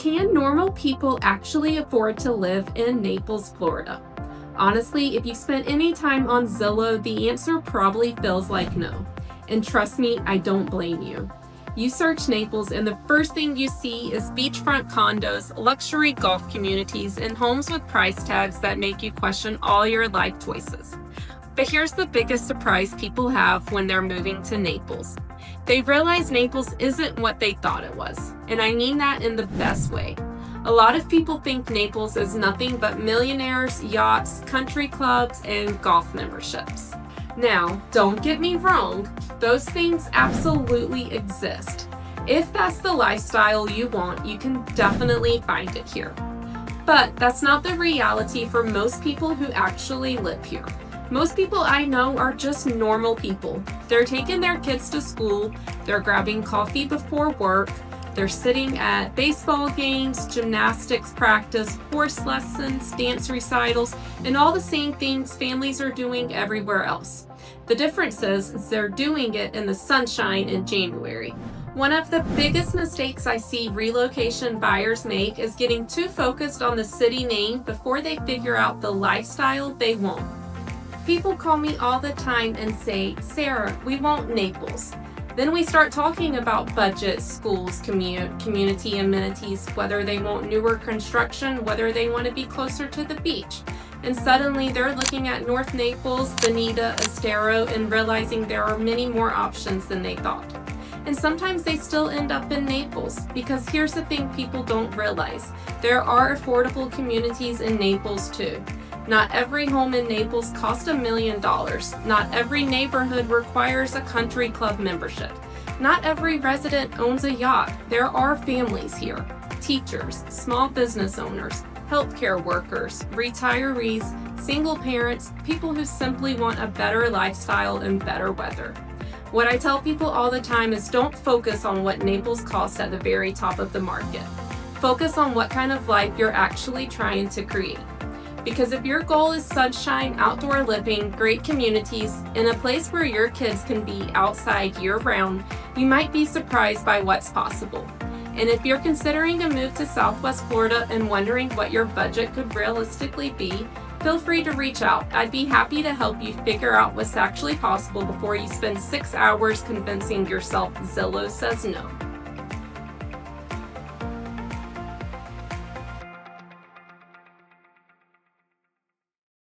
Can normal people actually afford to live in Naples, Florida? Honestly, if you've spent any time on Zillow, the answer probably feels like no. And trust me, I don't blame you. You search Naples and the first thing you see is beachfront condos, luxury golf communities, and homes with price tags that make you question all your life choices. But here's the biggest surprise people have when they're moving to Naples. They realize Naples isn't what they thought it was, and I mean that in the best way. A lot of people think Naples is nothing but millionaires, yachts, country clubs, and golf memberships. Now, don't get me wrong, those things absolutely exist. If that's the lifestyle you want, you can definitely find it here. But that's not the reality for most people who actually live here. Most people I know are just normal people. They're taking their kids to school, they're grabbing coffee before work, they're sitting at baseball games, gymnastics practice, horse lessons, dance recitals, and all the same things families are doing everywhere else. The difference is they're doing it in the sunshine in January. One of the biggest mistakes I see relocation buyers make is getting too focused on the city name before they figure out the lifestyle they want. People call me all the time and say, "Sarah, we want Naples." Then we start talking about budget, schools, community amenities, whether they want newer construction, whether they want to be closer to the beach. And suddenly they're looking at North Naples, Bonita, Estero, and realizing there are many more options than they thought. And sometimes they still end up in Naples, because here's the thing people don't realize. There are affordable communities in Naples too. Not every home in Naples costs $1 million. Not every neighborhood requires a country club membership. Not every resident owns a yacht. There are families here. Teachers, small business owners, healthcare workers, retirees, single parents, people who simply want a better lifestyle and better weather. What I tell people all the time is don't focus on what Naples costs at the very top of the market. Focus on what kind of life you're actually trying to create. Because if your goal is sunshine, outdoor living, great communities, and a place where your kids can be outside year-round, you might be surprised by what's possible. And if you're considering a move to Southwest Florida and wondering what your budget could realistically be, feel free to reach out. I'd be happy to help you figure out what's actually possible before you spend 6 hours convincing yourself Zillow says no.